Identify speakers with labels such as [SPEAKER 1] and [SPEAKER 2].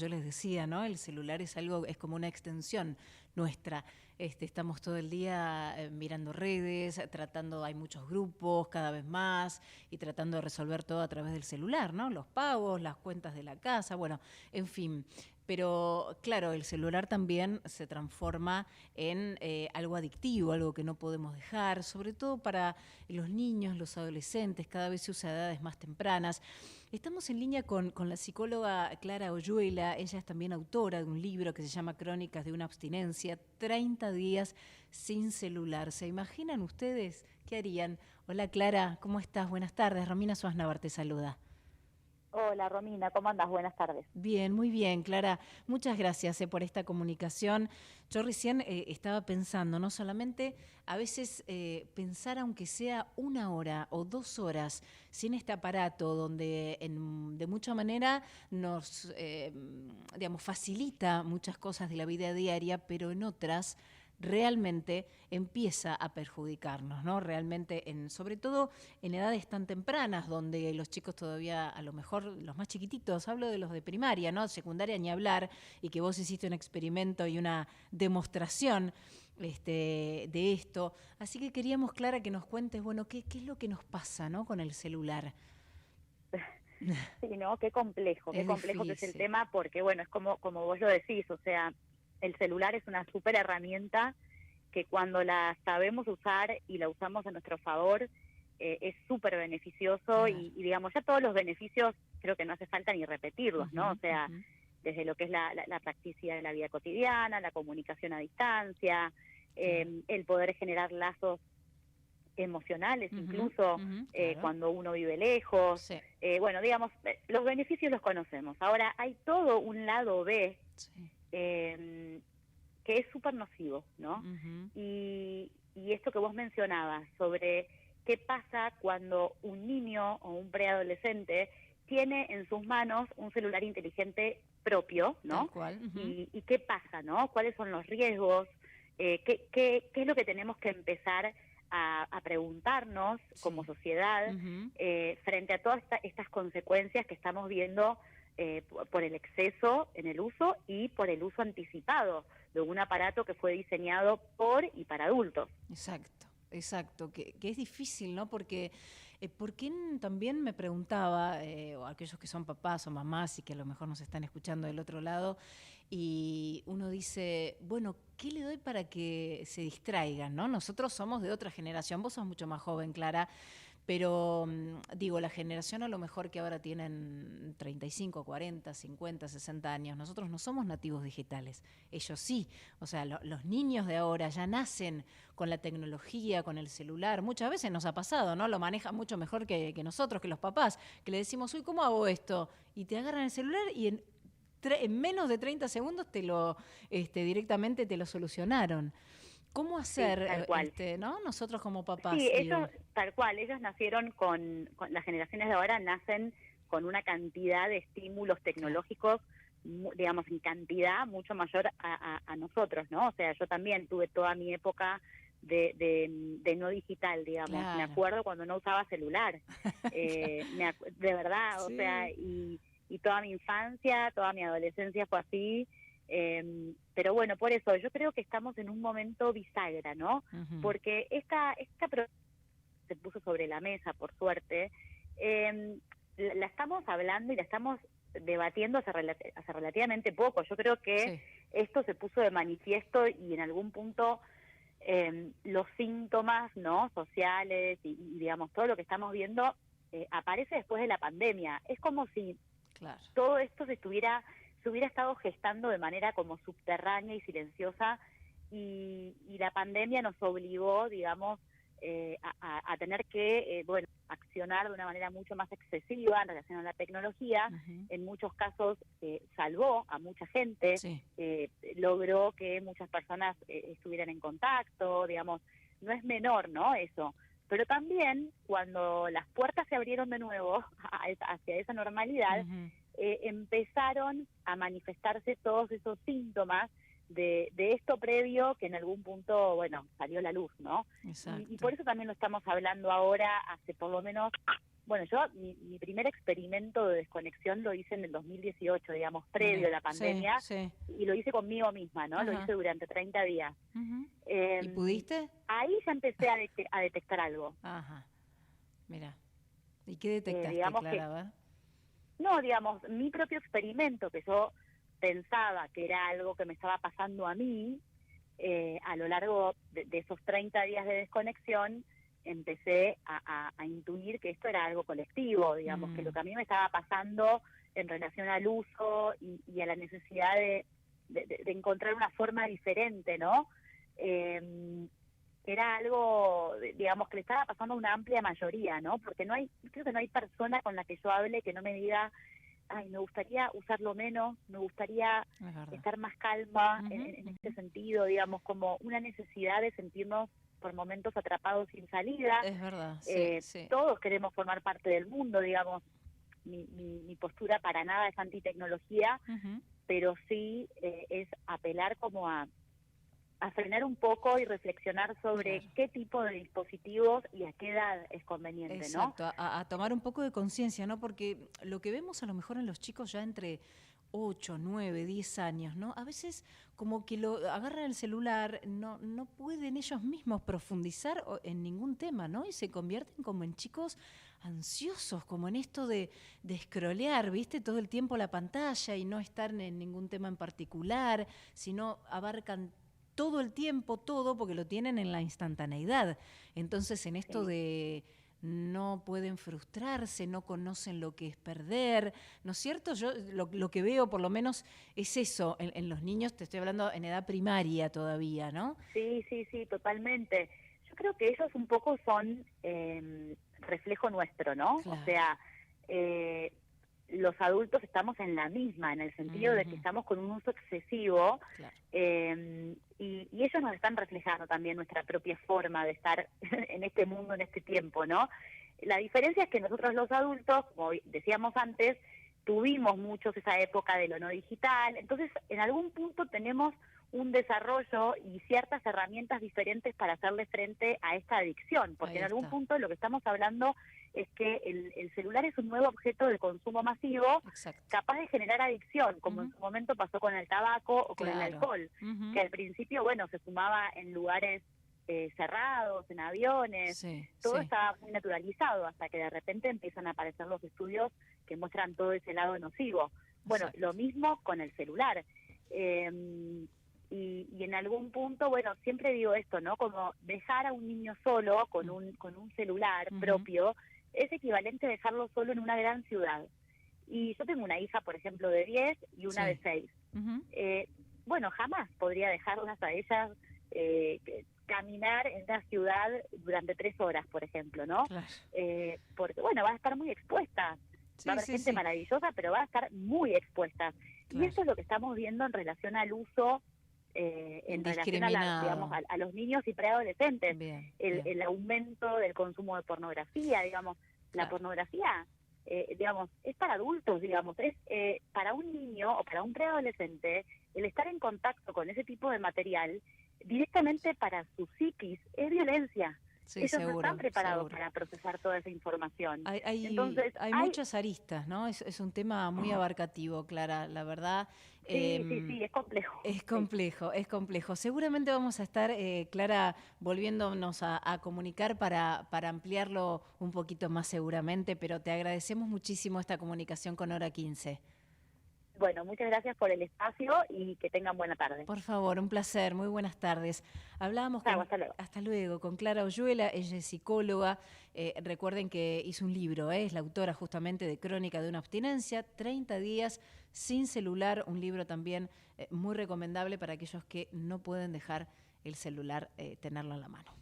[SPEAKER 1] yo les decía, ¿no? El celular es algo, es como una extensión nuestra. Estamos todo el día mirando redes, tratando, hay muchos grupos cada vez más, y tratando de resolver todo a través del celular, ¿no? Los pagos, las cuentas de la casa, bueno, en fin. Pero claro, el celular también se transforma en algo adictivo, algo que no podemos dejar, sobre todo para los niños, los adolescentes, cada vez se usa a edades más tempranas. Estamos en línea con la psicóloga Clara Oyuela. Ella es también autora de un libro que se llama Crónicas de una abstinencia, 30 días sin celular. ¿Se imaginan ustedes qué harían? Hola Clara, ¿cómo estás? Buenas tardes. Romina Suásnavar te saluda.
[SPEAKER 2] Hola Romina, ¿cómo andas? Buenas tardes.
[SPEAKER 1] Bien, muy bien, Clara. Muchas gracias por esta comunicación. Yo recién estaba pensando, no solamente a veces pensar aunque sea 1 hora o 2 horas sin este aparato donde de mucha manera nos, digamos, facilita muchas cosas de la vida diaria, pero en otras realmente empieza a perjudicarnos, ¿no? Realmente, sobre todo en edades tan tempranas, donde los chicos todavía, a lo mejor los más chiquititos, hablo de los de primaria, ¿no? Secundaria ni hablar, y que vos hiciste un experimento y una demostración de esto. Así que queríamos, Clara, que nos cuentes, bueno, qué es lo que nos pasa, ¿no? Con el celular.
[SPEAKER 2] Sí, ¿no? Qué
[SPEAKER 1] Es
[SPEAKER 2] complejo que es el
[SPEAKER 1] difícil.
[SPEAKER 2] tema, porque bueno, es como vos lo decís, o sea, el celular es una súper herramienta que cuando la sabemos usar y la usamos a nuestro favor, es súper beneficioso
[SPEAKER 1] Claro.
[SPEAKER 2] y digamos, ya todos los beneficios creo que no hace falta ni repetirlos, ¿no? O
[SPEAKER 1] Ujú,
[SPEAKER 2] sea,
[SPEAKER 1] ujú.
[SPEAKER 2] desde lo que es la practicidad de la vida cotidiana, la comunicación a distancia,
[SPEAKER 1] Claro.
[SPEAKER 2] el poder generar lazos emocionales
[SPEAKER 1] Ujú,
[SPEAKER 2] incluso
[SPEAKER 1] ujú, claro.
[SPEAKER 2] cuando uno vive lejos.
[SPEAKER 1] Sí,
[SPEAKER 2] Bueno, digamos, los beneficios los conocemos. Ahora, hay todo un lado B
[SPEAKER 1] sí.
[SPEAKER 2] eh, que es súper nocivo, ¿no?
[SPEAKER 1] Ujú.
[SPEAKER 2] Y esto que vos mencionabas sobre qué pasa cuando un niño o un preadolescente tiene en sus manos un celular inteligente propio,
[SPEAKER 1] Tal
[SPEAKER 2] ¿no?
[SPEAKER 1] cual. Ujú.
[SPEAKER 2] Y qué pasa, ¿no? ¿Cuáles son los riesgos? ¿Qué es lo que tenemos que empezar a preguntarnos como
[SPEAKER 1] Sí.
[SPEAKER 2] sociedad
[SPEAKER 1] Ujú.
[SPEAKER 2] frente a todas estas consecuencias que estamos viendo por el exceso en el uso y por el uso anticipado de un aparato que fue diseñado por y para adultos?
[SPEAKER 1] Exacto, exacto, que es difícil, ¿no? Porque ¿por qué también me preguntaba, o aquellos que son papás o mamás y que a lo mejor nos están escuchando del otro lado, y uno dice, bueno, ¿qué le doy para que se distraigan, no? Nosotros somos de otra generación, vos sos mucho más joven, Clara, pero digo, la generación a lo mejor que ahora tienen 35, 40, 50, 60 años, nosotros no somos nativos digitales, ellos sí, o sea, los niños de ahora ya nacen con la tecnología, con el celular, muchas veces nos ha pasado, ¿no? Lo manejan mucho mejor que nosotros, que los papás, que le decimos, uy, ¿cómo hago esto? Y te agarran el celular y en menos de 30 segundos directamente te lo solucionaron. ¿Cómo
[SPEAKER 2] Sí,
[SPEAKER 1] hacer,
[SPEAKER 2] tal cual.
[SPEAKER 1] ¿no? Nosotros como
[SPEAKER 2] Sí,
[SPEAKER 1] papás,
[SPEAKER 2] ellos,
[SPEAKER 1] digo.
[SPEAKER 2] tal cual, ellos nacieron las generaciones de ahora nacen con una cantidad de estímulos
[SPEAKER 1] Claro.
[SPEAKER 2] tecnológicos, digamos, en cantidad mucho mayor a nosotros, ¿no? O sea, yo también tuve toda mi época de no digital, digamos. Me
[SPEAKER 1] Claro.
[SPEAKER 2] acuerdo cuando no usaba celular, de verdad, o sea,
[SPEAKER 1] Sí.
[SPEAKER 2] y toda mi infancia, toda mi adolescencia fue así. Pero bueno, por eso yo creo que estamos en un momento bisagra, ¿no?
[SPEAKER 1] Ujú.
[SPEAKER 2] Porque esta propuesta se puso sobre la mesa, por suerte, la estamos hablando y la estamos debatiendo hace relativamente poco. Yo creo que
[SPEAKER 1] Sí.
[SPEAKER 2] esto se puso de manifiesto y en algún punto los síntomas no sociales y digamos todo lo que estamos viendo aparece después de la pandemia. Es como si
[SPEAKER 1] Claro.
[SPEAKER 2] todo esto se hubiera estado gestando de manera como subterránea y silenciosa y la pandemia nos obligó, digamos, a tener que, bueno, accionar de una manera mucho más excesiva en relación a la tecnología.
[SPEAKER 1] Ujú.
[SPEAKER 2] En muchos casos salvó a mucha gente,
[SPEAKER 1] Sí.
[SPEAKER 2] logró que muchas personas estuvieran en contacto, digamos, no es menor, ¿no? Eso. Pero también cuando las puertas se abrieron de nuevo hacia esa normalidad,
[SPEAKER 1] Ujú.
[SPEAKER 2] empezaron a manifestarse todos esos síntomas de esto previo que en algún punto, bueno, salió a la luz, ¿no? Y
[SPEAKER 1] Exacto.
[SPEAKER 2] por eso también lo estamos hablando ahora hace por lo menos bueno, yo mi primer experimento de desconexión lo hice en el 2018, digamos, previo a la pandemia, y lo hice conmigo misma, ¿no? Lo hice durante 30 días.
[SPEAKER 1] ¿Y pudiste?
[SPEAKER 2] Ahí ya empecé a detectar algo.
[SPEAKER 1] Ajá, mira. ¿Y qué detectaste, Clara?
[SPEAKER 2] No, digamos, mi propio experimento, que yo pensaba que era algo que me estaba pasando a mí, a lo largo de esos 30 días de desconexión, empecé a intuir que esto era algo colectivo, digamos, que lo que a mí me estaba pasando en relación al uso y a la necesidad de encontrar una forma diferente, ¿no? Era algo, digamos, que le estaba pasando a una amplia mayoría, ¿no? Porque creo que no hay persona con la que yo hable que no me diga, ay, me gustaría usarlo menos, me gustaría estar más calma en este sentido, digamos, como una necesidad de sentirnos por momentos atrapados sin salida.
[SPEAKER 1] Es verdad, sí.
[SPEAKER 2] Todos queremos formar parte del mundo, digamos. Mi postura para nada es antitecnología, pero sí es apelar como a frenar un poco y reflexionar sobre qué tipo de dispositivos y a qué edad es conveniente, ¿no?
[SPEAKER 1] Exacto, a tomar un poco de conciencia, ¿no? Porque lo que vemos a lo mejor en los chicos ya entre 8, 9, 10 años, ¿no? A veces como que lo agarran el celular, no pueden ellos mismos profundizar en ningún tema, ¿no? Y se convierten como en chicos ansiosos, como en esto de scrollear, ¿viste? Todo el tiempo la pantalla y no estar en ningún tema en particular, sino abarcan todo el tiempo, todo, porque lo tienen en la instantaneidad. Entonces, en esto de no pueden frustrarse, no conocen lo que es perder, ¿no es cierto? Yo lo que veo, por lo menos, es eso en los niños, te estoy hablando en edad primaria todavía, ¿no?
[SPEAKER 2] Sí, totalmente. Yo creo que ellos un poco son reflejo nuestro, ¿no? Claro. O sea, los adultos estamos en la misma, en el sentido de que estamos con un uso excesivo, claro. Y ellos nos están reflejando también nuestra propia forma de estar en este mundo, en este tiempo, ¿no? La diferencia es que nosotros los adultos, como decíamos antes, tuvimos muchos esa época de lo no digital, entonces en algún punto tenemos un desarrollo y ciertas herramientas diferentes para hacerle frente a esta adicción, porque en algún punto lo que estamos hablando es que el celular es un nuevo objeto de consumo masivo. Exacto. Capaz de generar adicción, como en su momento pasó con el tabaco o con el alcohol, que al principio, bueno, se fumaba en lugares cerrados, en aviones, todo estaba muy naturalizado, hasta que de repente empiezan a aparecer los estudios que muestran todo ese lado nocivo. Bueno, lo mismo con el celular. Y en algún punto, bueno, siempre digo esto, ¿no? Como dejar a un niño solo con un celular propio es equivalente a dejarlo solo en una gran ciudad. Y yo tengo una hija, por ejemplo, de 10 y una de 6. Bueno, jamás podría dejarlas a ellas caminar en una ciudad durante 3 horas, por ejemplo, ¿no? Claro. Porque, bueno, va a estar muy expuesta. Va a haber gente maravillosa, pero va a estar muy expuesta. Claro. Y eso es lo que estamos viendo en relación al uso en relación a los niños y preadolescentes. El aumento del consumo de pornografía, digamos, la pornografía, digamos, es para adultos, digamos, es para un niño o para un preadolescente, el estar en contacto con ese tipo de material, directamente para su psiquis, es violencia. Ellos no están preparados para procesar toda esa información.
[SPEAKER 1] Entonces, hay muchas aristas, ¿no? Es un tema muy abarcativo, Clara, la verdad.
[SPEAKER 2] Sí, es complejo.
[SPEAKER 1] Es complejo. Seguramente vamos a estar, Clara, volviéndonos a comunicar para ampliarlo un poquito más seguramente, pero te agradecemos muchísimo esta comunicación con Hora 15.
[SPEAKER 2] Bueno, muchas gracias por el espacio y que tengan buena tarde.
[SPEAKER 1] Por favor, un placer, muy buenas tardes. Hablábamos hasta luego, con Clara Oyuela, ella es psicóloga. Recuerden que hizo un libro, es la autora justamente de Crónica de una abstinencia, 30 días sin celular, un libro también muy recomendable para aquellos que no pueden dejar el celular, tenerlo en la mano.